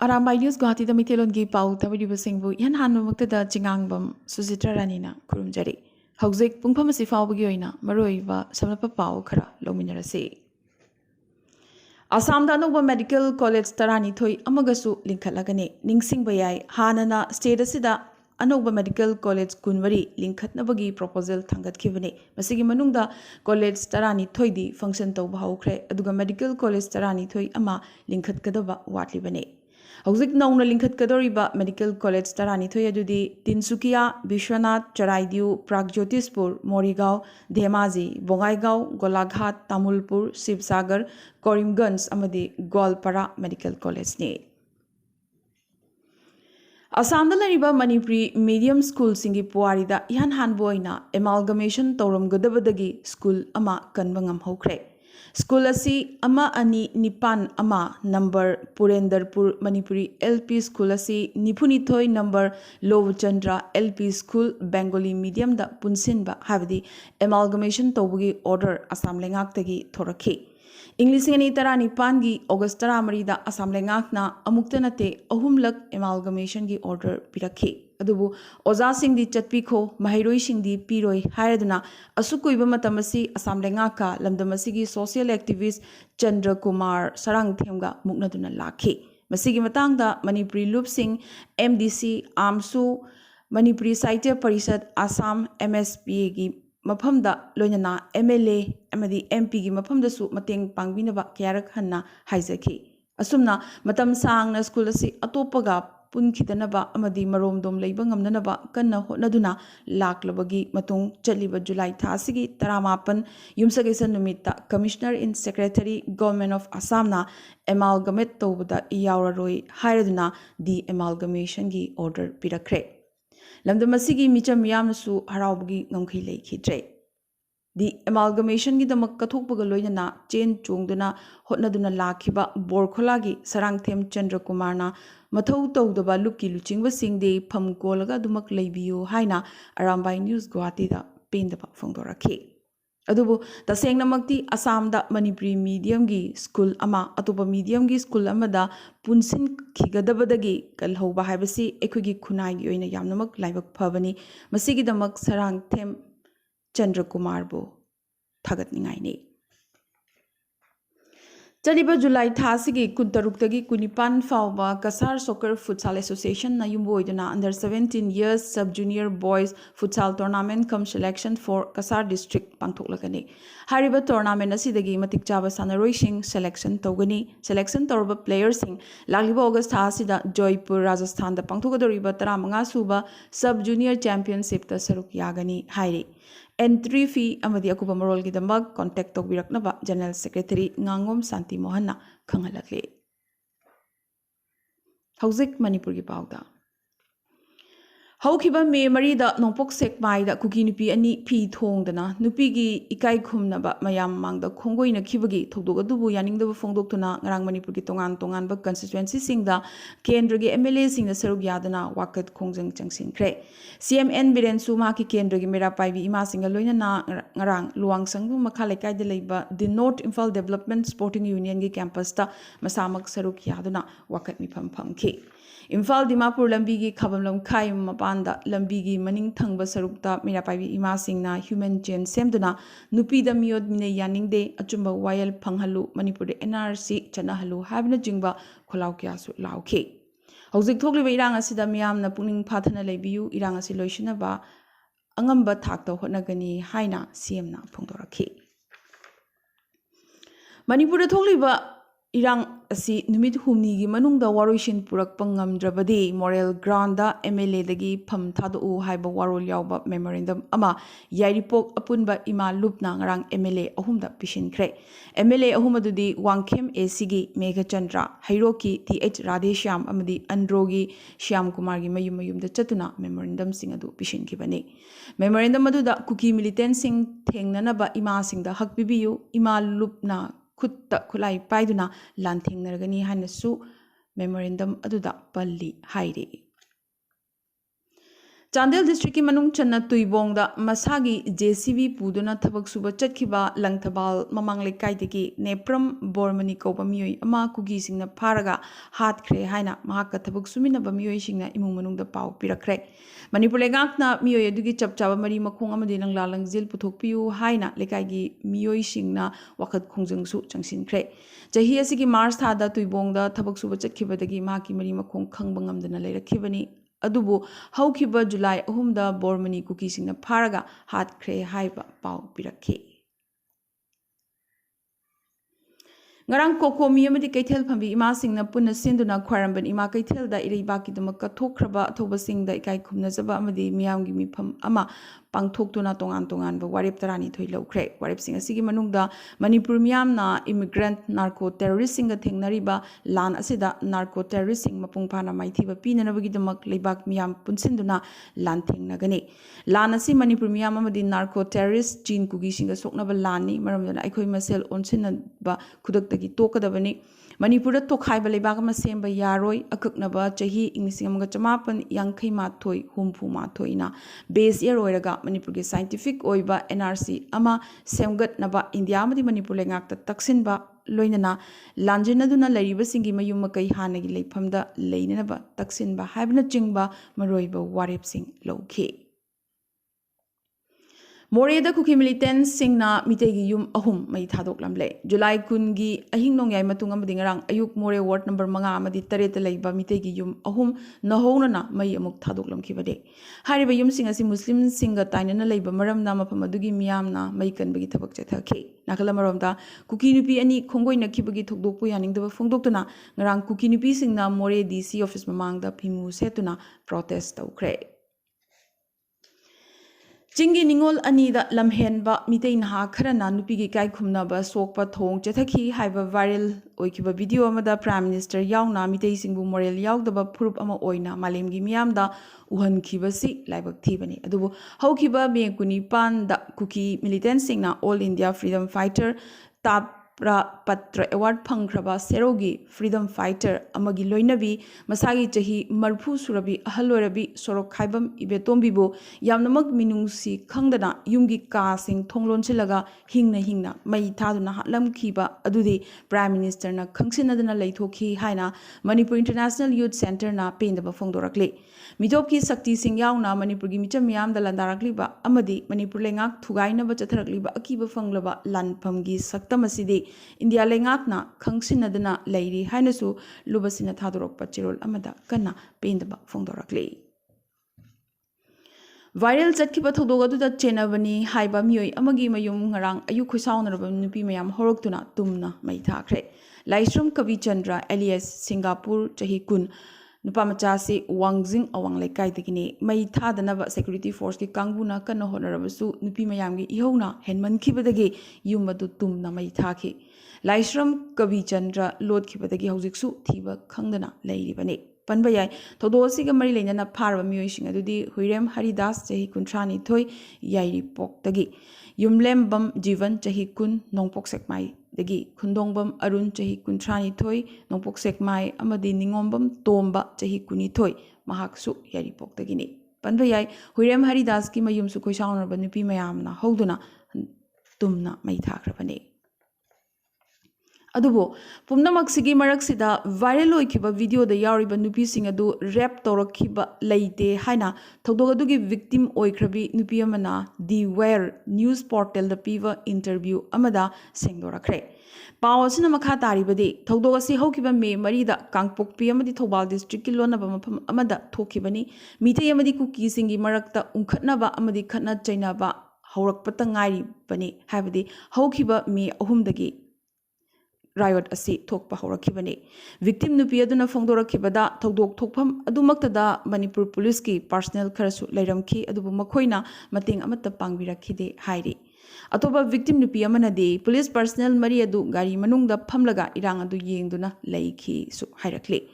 Arambai News Guwahati da Mitelongi Pau Tabidi Singbu Yan Hanmukta Jingangbam Susitra Ranina Kurumjari. Hauzik Pungpamasi Faubugoina, Maroiva, Samapa Pau Kara, Lominarasi. Assam Danoba Medical College Tarani Thoi Amagasu Linkalagane, Ningsing Bayai, Hanana, State Asida, Anoba Medical College Kunwari, Linkatnabagi proposal Tangat Kivane, Masigi Manunda College Tarani Thoidi, function to Baukre, Aduga Medical College Tarani Thoi Ama, Linkat Kadava, Watlibane. Hauzik nauna linkhat kadoriba Medical College Tarani Thoy adudi Tinsukia, Bishwanath, Charaidiu, Pragjyotispur, Morigaon, Dhemaji, Bongaigaon, Golaghat, Tamulpur, Sibsagar, Karimganj amadi Gwalpara Medical College ne. Assamda lariba Manipuri medium school singi puarida ihan hanboina amalgamation tauramgadabadagi school ama kanbangam hokre. School asi ama ani nipan ama number Purendarpur Manipuri LP School asi Nipunithoi number Lovchandra LP School Bengali medium da punsinba habdi amalgamation tawgi order Assam lengaktagi thorakhi. English ni tara nipan gi August tara marida Assam lengakna amuktanate ahumlak amalgamation gi order pirakhi. Adubu Oza Singh di Chatpiko, Mahiroi Singh di Piroi, Hireduna, Asukuiba Matamasi, Assam Lengaka, Lamdamasigi social activist Chandra Kumar, Sarang Themga, Muknaduna Laki. Masigi Matangda, Manipuri Loop Singh, MDC, Amsu, Manipuri Saitya Parisad, Assam, MSP gi Mapamda, Loyana, MLA, Amadi MP gi Mapamda su Mateng Pangbinaba, Kiarak Hanna, Haizaki. Asumna, Matam Sang na school si Atopaga, Punkitanaba amadi maromdom leiba ngamnanaba kanna hotnaduna laklabagi matung chaliba July thasigi taramapan yumsagesa numita Commissioner in Secretary Government of Assam na amalgamate tawbada iyawraroi hairaduna the amalgamation gi order pirakre lamdamasigi micham yamnasu harawbagi ngamkhi leikhitre the amalgamation gi damak kathokpaga loinana chain chongduna hotnaduna lakhiba borkholagi sarangthem Chandra Kumar na Mathau Tawdaba Luki Luchingba Singde Pam Golaga Dumak Leibiu Haina Arambai News Guwahati da Pendaba Fongdoraki. Adubu Taseng Namakti Assam da Manipuri medium gi school ama atopa medium gi school amada punsin khigadabadagi kalhoba haibasi ekhigi khunai gi oina yamnamak laibak phabani masigi damak sarang them Chandra Kumar bo thagat ningai ne. Chaliba July Thasigi Kuntaruktagi Kunipan Fauba Kasar Soccer Futsal Association na Yumboiduna under 17 years sub junior boys futsal tournament come selection for Kasar district Pangthoklagani. Hariba tournament asidagi matik chaba sanaroising selection togani selection torba players sing Lagliba August Thasida Joypur Rajasthan da Pangthogadoriba Taramanga Suba sub junior championship ta saruk yagani hairi. Entry fee amadi akuba marol gi damag contact tok biraknaba General Secretary Ngangom Santi Mohanna khangalakle. Hauzik Manipur gi pawda. Haukiba me marida nongpok sek mai da kuki nupi ani phi thongdana nupi gi ikai khumnaba mayam mangda khongoi na khibagi thogdoga dubu yaningdaba phongdoktuna ngarang Manipur gi tongan ba constituency singda kendra gi MLA singna saruk yadana wakat khongjang changsinkhre. CMN Birensu ma ki kendra gi mera paibi ima singa loina na ngarang luang sangbu makha lekai de leiba the North Imphal Development Sporting Union gi campus ta masamak saruk yaduna wakat mi phamki. Imphal Dimapur lambi gi khabamlam khai mapanda lambi gi maning thangba sarukta mera paibi ima singna human chain semduna nupi da miod mine yaningde achumba wayal phanghalu Manipur de NRC chanahalu habna jingba kholaw kya su laukhe. Hauzik thokliba irang asida miyamna puning phathana leibiu irang asi loisinaba angamba thakta hotnagani haina CM na phongdorakhi. Manipur da thokliba irang asi numit humni gi manungda waroishin purak pangamdrabadi moral ground da MLA dagi pham thadu haiba warol yawba memorandum ama yairipok apunba ima lupna ngarang MLA ahumda pishinkhre MLA ahumadudi wangkhem AC gi Megha Chandra Hairoki TH Radheshyam amadi Androgi Shyam Kumar gi mayum da chatuna memorandum sing adu pishinkhibani memorandum aduda kuki militant sing thengnanaba ima singda hakbibiyu ima lupna Kutta Kulai Paiduna Lanting Nargani Hanasu Memorandum Aduda Palli Hairi. Chandel district ki manung channa tuibongda masagi JCB puduna thabak suba chatkiba langthabal mamang lekai degi nepram bormani koba miyoi ama kugi singna pharaga hat khre haina mahaka thabak sumina ba miyoi singna imung manungda pau pirakre Manipur lengakna miyoi adugi chapchaba mari makhong amadi langla langjil puthokpiu haina lekai gi miyoi singna wakat khongjangsu changsinkre jahi asigi March thada tuibongda thabak suba chatkibadagi mahaki mari makhong khangbangam leirakhibani अदुबो हौखिबा जुलाई 3 दा बोरमनी cookie सिंगना फारगा हात ख्रे हाइबा पाउ पिरखे ngarang kokomi amadi kaithel phambi ima singna punna sinduna khwaramban ima kaithel da ireiba ki dama kathokraba thoba singda ikai khumna jaba amadi miyam gi mifam ama pangthoktuna tongan tongan ba warip tarani thoi lokre warip sing asigi manungda manipur miyam na immigrant narco terrorist singa thengnariba lan asida narco terrorist sing mapung phana maithiba pinana bagi damak leibak miyam punsinduna lan thengnagani lan asi manipur miyam amadi narco terrorist chin kugi singa soknaba lani maramdana aikhoi masel onsinna ba kudak gi tokadabani Manipur to khaiba lebak ma semba yaroi akaknaba chahi inglising amga chamapan yangkhai ma thoi humpu ma thoina base year oiraga Manipur ge scientific oiba NRC ama semgat naba India amadi Manipur lengak ta taksin ba loinana lanjinaduna lariba singi mayum makai hanagi leiphamda leinaba taksin ba haibna chingba maroiba warep sing lokhe Moreda kuki militant singna mitegi yum ahum mai thadok lamle July kungi ahing nong yai matung amadi ngarang ayuk more ward number 5 amadi tareta leiba mitegi yum ahum nahona na mai amuk thadok lamkhibade hariba yum sing asi muslim singa tainana leiba maramna mafam adugi miyamna mai kanbagi thabak chathakhe nakala maromda kuki nupi ani khongoi nakhibagi thokdokpu yaningdaba phongdoktuna ngarang kuki nupi singna more DC office mamangda phimu setuna protest tawkre Chingi ningol anida lamhenba mitei naha kharana nupigi kai khumnaba sokpa thong chethakhi haiba viral oikiba video amada prime minister yauna mitei singbu moral yaudaba phurup ama oina malemgi miyamda uhankibasi laibak thibani adubu haukiba me kuni pan da kuki militant singna all India freedom fighter tap patra award phangkraba serogi freedom fighter amagi loinabi masagi chahi marphu surabi ahalorabi sorok khaibam ibetombi bo yamnamak minungsi khangdana yumgi ka sing thonglon chilaga hingna mai thaduna hatlam khiba adudi prime minister na khangsinadana leithokhi haina Manipur International Youth Center na pendaba phongdorakle midopki sakti sing yauna Manipur gi micham yam da landarakliba amadi Manipur lengak thugaina ba chatharakliba akiba phanglaba lanphamgi saktamasidi India lengakna khangsinadana leiri hainasu lubasina thadorokpa chirol amada kana pendaba phongdorakle Viral chatkiba thodogaduda chenabani haiba miyoi amagi mayum ngarang ayu khusaunaraba nupi mayam horoktuna tumna mai thakre Laisrum Kavi Chandra alias Singapore chahi kun nupa machasi wangjing awang lekai dagini mai thadanaba security force ki kangbuna kana honarabasu nupi mayamgi ihona henman khibadagi yumadu tumna mai thakhi Laisram Kavi Chandra Lord khibadagi haujiksu thiba khangdana leiribani panbayai thodosiga mari leinana pharba miyoi adudi Huirem Haridas chahi kuntrani thoi yairi poktagi Yumlembam Jivan chahi kun nongpok sekmai dagi khundongbam Arun chahi kuntrani thoi nongpok sekmai amadi ningombam Tomba chahi kuni thoi mahaksu yairi poktagini panbayai Huirem Haridas ki mayum su khoisaunarba nupi mayamna hoduna tumna mai thakrabani Adubo, Pumnamaksigi Maraksida, viral oikiba video the Yariba Nupi sing adu rap torokiba laite haina, Todogadugi victim oikrabi Nupiamana, the Ware news portal the Piva interview Amada Sengdora Cray. Pawasina Makatari Badi, Todogasi Hokiba me Marida, Kangpok Piamadi Tobal district Kilonaba Amada Tokibani, Mite Yamadi Kuki singi Marakta Unkatnaba Amadi Katna Chainaba, Horak Patangari Bani, Havadi, Hokiba me Ohumdagi. Riot asi thokpa horakhibani victim nupi aduna phongdorakhibada thodok thokpham adumaktada Manipur police ki personnel kharasu leiramkhi adubu makhoina mating amatta pangbirakkhide hairi atoba victim nupi amanadi police personnel mari adu gari manungda phamlaga irang adu yengduna leikhi su hairakli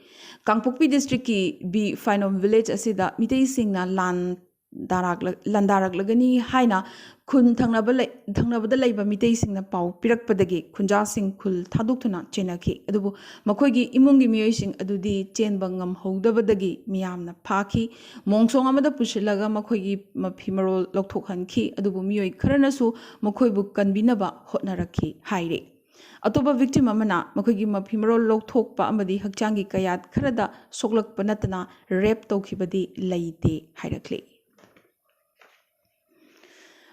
Kangpokpi district ki B Finom village asida mitei singna lan ꯂꯟꯗꯥꯔꯛꯂꯒꯅꯤ ꯍꯥꯏꯅ ꯈꯨꯟ ꯊꯪꯅꯕꯗ ꯂꯩꯕ ꯃꯤꯇꯩꯁꯤꯡꯅ ꯄꯥꯎ ꯄꯤꯔꯛꯄꯗꯒꯤ ꯈꯨꯟꯖꯥꯁꯤꯡ ꯈꯨꯜ ꯊꯥꯗꯣꯛꯇꯨꯅ ꯆꯦꯟꯅꯈꯤ ꯑꯗꯨꯕꯨ ꯃꯈꯣꯏꯒꯤ ꯏꯃꯨꯡꯒꯤ ꯃꯤꯑꯣꯏꯁꯤꯡ ꯑꯗꯨꯗꯤ ꯆꯦꯟꯕ ꯉꯝꯍꯧꯗꯕꯗꯒꯤ ꯃꯤꯌꯥꯝꯅ ꯐꯥꯈꯤ ꯃꯣꯡꯁꯣꯡ ꯑꯃꯗ ꯄꯨꯁꯤꯜꯂꯒ ꯃꯈꯣꯏꯒꯤ ꯃꯐꯤ ꯃꯔꯣꯜ ꯂꯧꯊꯣꯛꯍꯟꯈꯤ ꯑꯗꯨꯕꯨ ꯃꯤꯑꯣꯏ ꯈꯔꯅꯁꯨ ꯃꯈꯣꯏꯕꯨ ꯀꯟꯕꯤꯅꯕ ꯍꯣꯠꯅꯔꯛꯈꯤ ꯍꯥꯏꯔꯤ ꯑꯇꯣꯞꯄ victim amana ꯃꯈꯣꯏꯒꯤ ꯃꯐꯤ ꯃꯔꯣꯜ ꯂꯧꯊꯣꯛꯄ ꯑꯃꯗꯤ ꯍꯛꯆꯥꯡꯒꯤ ꯀꯌꯥꯠ ꯈꯔꯗ ꯁꯣꯛꯂꯛꯄ ꯅꯠꯇꯅ ꯔꯦꯞ ꯇꯧꯈꯤꯕꯗꯤ ꯂꯩꯇꯦ ꯍꯥꯏꯔꯛꯂꯤ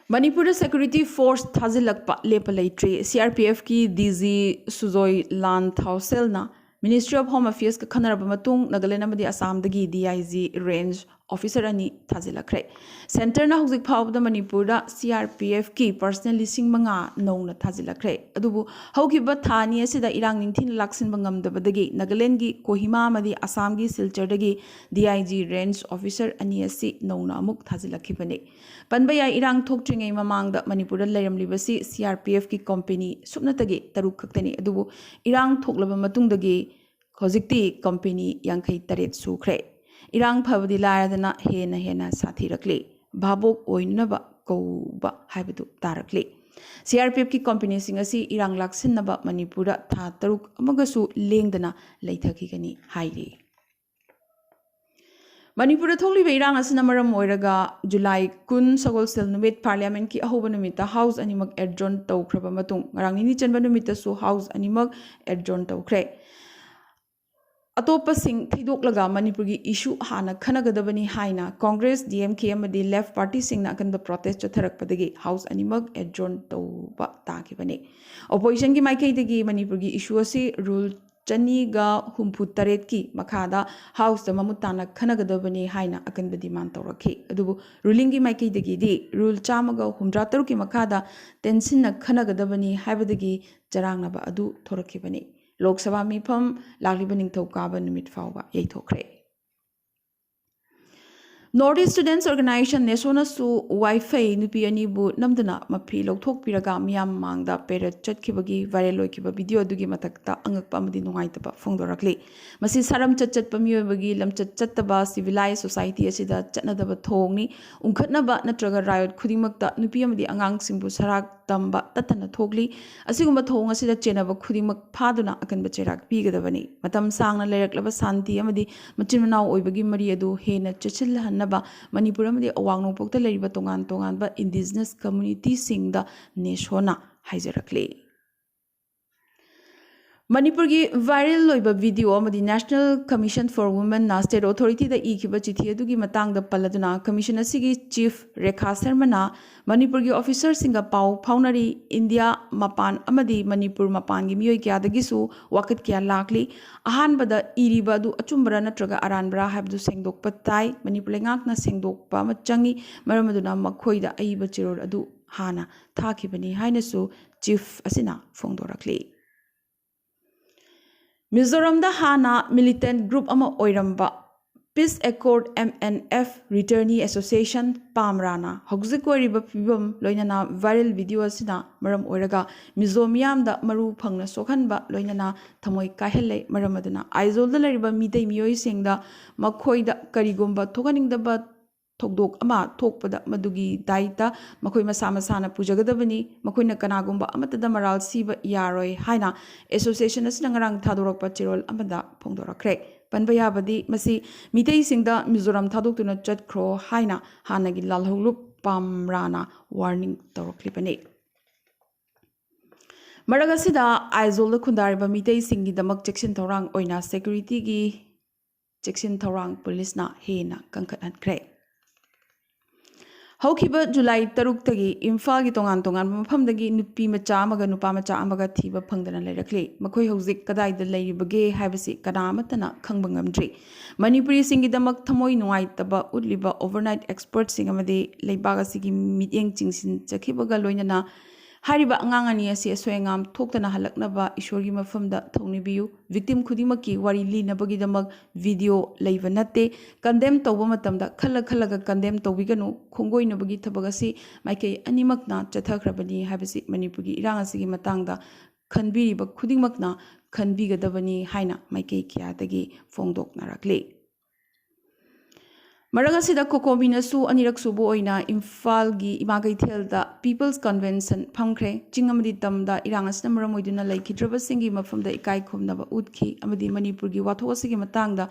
Manipur security force thazilakpa lepa leitri CRPF ki DG Suzoi Lan Thauselna Ministry of Home Affairs ka khanaraba matung Nagaland amadi Assam dagi DIG range officer ani thazilakre center na hojik phawda Manipur da CRPF ki personal lising manga nongna thazilakre adubu haukiba thani asida irang ningthin laksin bangam dabadagi Nagaland gi Kohima amadi Assam gi Silchar dagi DIG range officer ani asi nongna amuk thazilakibane Panbaya irang thokdringai mamangda Manipur da layramlibasi CRPF ki company supnatagi taruk khaktani adubu irang thoklaba matungdagi hojikti company yankai taret sukre irang phabadi laradana hena sathirakli bhabok oinaba kouba haibadu tarakli CRPF ki company singasi irang laksinaba Manipur da tha taruk amagasu lengdana leithakigani hairi Manipur da thokliba irang asina maram oiraga July kun sagol sel numit parliament ki ahoba numita house animak adjourn tawkraba matung ngarang nini chanba numita su house animak adjourn tawkre Atopa sing thidok Manipur gi issue hana khanagadabani haina Congress DMK amadi left party sing na akanba protest chatharakpadagi house animak adjourn tawba takibani opposition gi maikai dagi Manipur gi issue asi rule Chaniga Humputaret ki Makada House the Mamutana Kanagadabani Haina Akan the demand Toraki. Adubu rulingi Maiki de Gidi, rule Chamago Humdrataruki Makada, Tensina Kanagadabani, Habadagi, Jarangaba Adu Torakibani. Lok Sava Mipum, Lalibaning Tokaban Mitfawa, Yetokre. Northeast Students Organization Nesona su Wi-Fi nupi ani bu namdana mapi lokthok piraga miyam mangda pera chatkibagi viral loikiba video dugi matakta angakpa amadi nungaitaba phongdorakli masi saram chatchatpa miyobagi lamchat chattaba civilized society asida chatnadaba thongni ungkhatnaba natraga riot khudingmakta nupi amadi angang singbu sarak tamba tatana thokli asigumba thong asida chenaba khudingmak phaduna akanba cherak pigadabani matam sangna leiraklaba santi amadi machinmanau oibagi mari adu hena chachilhan Manipur amadi awang nongpokta leriba tongan indigenous community singda neshona haijarakli Manipur gi viral loiba video amadi National Commission for Women na State Authority da ikiba chithi adugi matangda paladuna commission asigi chief Rekha Sharma na Manipur gi officer singa pau phaunari India mapan amadi Manipur mapan gi miyoi kya dagisu wakat kya lakli ahan bada iriba du achumbra natraga aranbra habdu sengdokpa tai Manipur lengak na sengdokpa machangi maramaduna makhoida aiba chiror adu hana thakibani hainasu chief asina phongdorakli Mizoram da hana militant group ama oiramba Peace Accord MNF Returnee Association Pamrana Hogzik Wariba Pibum Loinana viral video asina Maram Oiraga Mizomyam da Maru Pangna Sokhanba Loinana Tamoi Kahele Maramadana Aizol the Lariba Mite Mioi Singda Makoida Karigumba Tokaning the Bat Tokdok ama Tokpada Madugi Daita Makoi Masama Sana Pujagadabani Makoina Kanagumba Amatada Maral Siba Yaroi Haina Association as Nangarang Tadorok Pachirol Amada Pongdora Craig Panbayabadi Masi Mitei Singda Mizoram Tadokuna Chat Crow Haina Hanagi Lalhulup Pamrana Warning Toroklipani Maragasida Aizol the Kundariba Mitei Singi the Mak Jackson Torang Oina Security Gi Jackson Torang Police na Hena Kankat and Craig Haukiba July Taruktagi, Imfagi Tongan Tongan, Mapamdagi, Nupi Machamaga, Nupamacha Amaga Tiba Pangdana Lerakli, Makoi Hosik Kadai the Lady Bagay, Habasi, Kadamatana, Kangbangam Manipuri Singi the Maktamoi Noai Taba Udliba overnight expert Singamade, Lebagasigi meeting Chingsin, Chakibaga Loinana, Hariba Angangani as Swangam, Tokana Halaknaba, Ishori Mafumda, Tony Biu, victim Kudimaki, Wari Lina Bagidamag, video Lavanate, condemned to Womatamda, Kalaga condemned to Vigano, Kongo in Bagita Bagasi, Maike Animakna, Chatakrabani, Habisi, Manipugi, Irangasi Matanga, Kanbiri, but Kudimakna, Kanbiga Davani, Haina, Maike Kiatagi, Fongdok Narakle. ꯃꯔꯛ ꯑꯁꯤꯗ ꯀꯣꯀꯣꯃꯤꯅꯁꯨ ꯑꯅꯤꯔꯛ ꯁꯨꯕ ꯑꯣꯏꯅ ꯏꯝꯐꯥꯜꯒꯤ ꯏꯃꯥ ꯀꯩꯊꯦꯜꯗ peoples convention ꯐꯝꯈ꯭ꯔꯦ ꯆꯤꯡ ꯑꯃꯗꯤ ꯇꯝꯗ ꯏꯔꯥꯡ ꯑꯁꯤꯅ ꯃꯔꯝ ꯑꯣꯏꯗꯨꯅ ꯂꯩꯈꯤꯗ꯭ꯔꯕꯁꯤꯡꯒꯤ ꯃꯐꯝꯗ ꯏꯀꯥꯏ ꯈꯨꯝꯅꯕ ꯎꯠꯈꯤ ꯑꯃꯗꯤ ꯃꯅꯤꯄꯨꯔꯒꯤ ꯋꯥꯊꯣꯛ ꯑꯁꯤꯒꯤ ꯃꯇꯥꯡꯗ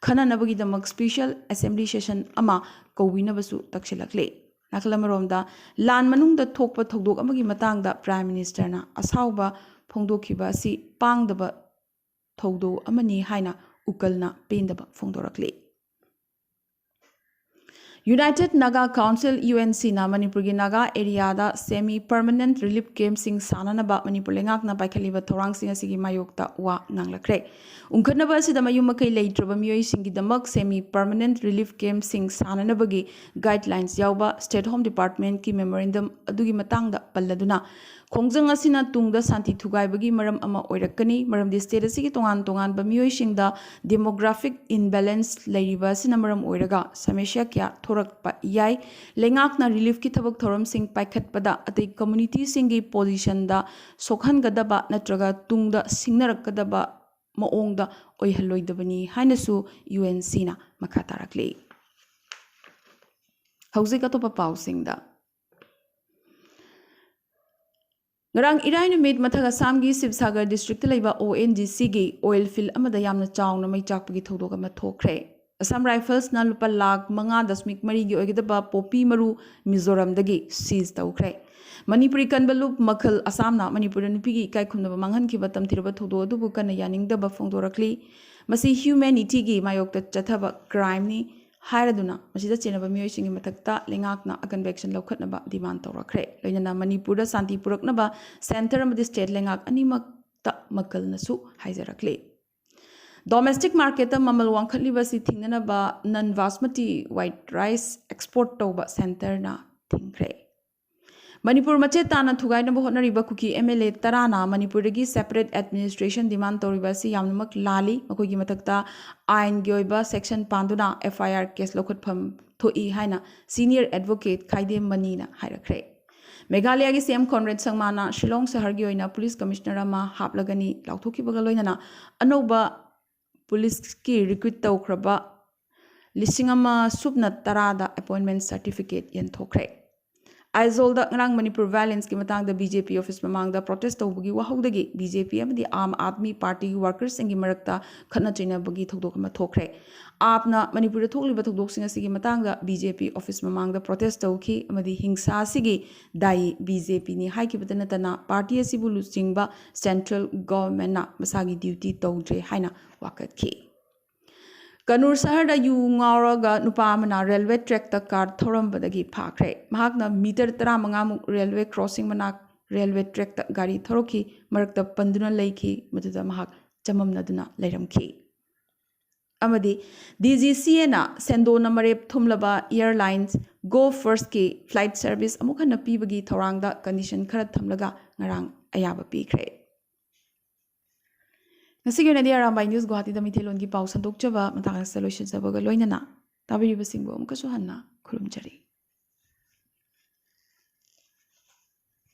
ꯈꯟꯅꯅꯕꯒꯤꯗꯃꯛ ꯁ꯭ꯄꯦꯁꯤꯌꯦꯜ ꯑꯦꯁꯦꯝꯕ꯭ꯂꯤ ꯁꯦꯁꯟ ꯑꯃ ꯀꯧꯕꯤꯅꯕꯁꯨ ꯇꯛꯁꯤꯜꯂꯛꯂꯤ ꯅꯥꯀꯜ ꯑꯃꯔꯣꯝꯗ ꯂꯥꯟ ꯃꯅꯨꯡꯗ ꯊꯣꯛꯄ ꯊꯧꯗꯣꯛ ꯑꯃꯒꯤ ꯃꯇꯥꯡꯗ ꯄ꯭ꯔꯥꯏꯝ ꯃꯤꯅꯤꯁꯇꯔꯅ ꯑꯁꯥꯎꯕ ꯐꯣꯡꯗꯣꯛꯈꯤꯕ ꯑꯁꯤ ꯄꯥꯡꯗꯕ ꯊꯧꯗꯣꯛ ꯑꯃꯅꯤ ꯍꯥꯏꯅ ꯎꯀꯜꯅ ꯄꯦꯟꯗꯕ ꯐꯣꯡꯗꯣꯔꯛꯂꯤ यूनाइटेड नागा काउंसिल UNC ना मणिपुर की नागा एरिया दा सेमी परमानेंट रिलीफ कैंप सिंग साननबा मणिपुर लेंगाकना पाइखलिबा थौरांगसिंग असिगी मायोक्ता वा नांगलखरे उंखनबा असिदा मयुम मखै लेइट्रबा मियोइसिंगी दमक सेमी परमानेंट रिलीफ कैंप सिंग साननबगी गाइडलाइंस यावबा स्टेट होम डिपार्टमेंट की मेमोरेंडम अदुगी मतंगदा पल्लदुना खोंजंग असिना तुंगदा शांति थुगाइबगी मरम अमा ओइरक्कनी मरमदि स्टेट असिगी तोंगान तोंगान बा मियोइसिंगदा डेमोग्राफिक इनबैलेंस लेरिबा असिना मरम ओइरगा समस्या क्या थोरकपा याय लेंगाकना रिलीफ की थबक थोरम सिंग पाइखटपदा अतै कम्युनिटी सिंगी पोजिशनदा सोखनगदबा नत्रगा तुंगदा सिंगनरकदबा मओंगदा ओइहलोइदबनी हाइनसु UNC ना मखा तारकले हौजिक अतोपा पाउसिंगदा ngarang irai numit mathag assam gi sibsagar district laiba ONGC gi oil field amada yamna chawna mai chakpagi thodok ama thokre assam rifles na lupa lakh 5.3 gi oigidaba popi maru mizoram dagi seize tawkhre manipuri kanbalup makhal assam na manipur nupi gi kai khumna manghan ki batam thiraba thodo adubu kana yaningdaba phongdorakli masi humanity gi mayokta chathaba crime ni हायरदुना मसिदा चेनबा मियोइसिंगी मथक्ता लेंगाकना अकन action लौखटनबा demand तौरखरे लोइनना मणिपुरदा शांति पुरकनबा centre अमदि स्टेट लेंगाक अनिमक्ता मकलनसु हाइजरकले डोमेस्टिक मार्केट ममल वांखलिबसि थिंगनबा नन बासमती व्हाइट राइस एक्सपोर्ट तौबा सेंटरना थिंगखरे मणिपुर मचे ताना थुगाइनबा होटनरिबा कुकी MLA तराना मणिपुरदगी सेपरेट एडमिनिस्ट्रेशन डिमांड तौरिबासि यामनमक लाली मखोगी मथक्ता आइन गी ओइबा सेक्शन पांदुना FIR केस लौखटफम थोई हाइना सीनियर एडवोकेट खाइदे मनीना हाइरखरे मेघालय की CM कॉनरेड संगमाना शिलोंग शहर की ओइना पुलिस कमिश्नर अमा हापलगनी लाउथोखिबगा लोइनना अनौबा पुलिस की रिक्रूट तौखरबा लिसिंग अमा सुबना तरादा अपॉइंटमेंट सर्टिफिकेट यनथोखरे आइजोलदा ngrang manipur violence ki matang da BJP office mamang da protest tawbugi wahogdagi BJP amadi आम आदमी पार्टी workers संगी मरक्ता खतना चैना बगी थोदोक अमा थोखरे आपना मणिपुर दा थोकलिबा थोदोक सिंग असिगी matang da BJP office mamang da protest tawखि amadi हिंसा सिगी दाई BJP ni हाइकिबदा नतना पार्टी असिबु लुचिंगबा central government na masagi duty tawdre haina wakatखि कनूर शहर यूंगागा नुपामना रेलवे ट्रैक तक कार थोरंबदगी फाखरे महाकना मीटर 15 रेलवे क्रॉसिंग मना रेलवे ट्रैक तक गाड़ी थोरखी मरकता पंदुना लेखी मदुदा महाक चममनदुना लेरमखी अमदी DGCA ना सेंदोना मरेप थुमलबा एयरलाइंस गो फर्स्ट की फ्लाइट सर्विस अमुखना पीबगी थौरांगदा कंडीशन खरा थमलगा ngarang ayaba पीखरे Ngasigi na di Arambai News Guwahati da Mithelon ki pau sandok chaba matang sa loishin sabaga loinana tabiri basingbo amukasuhanna khurumjari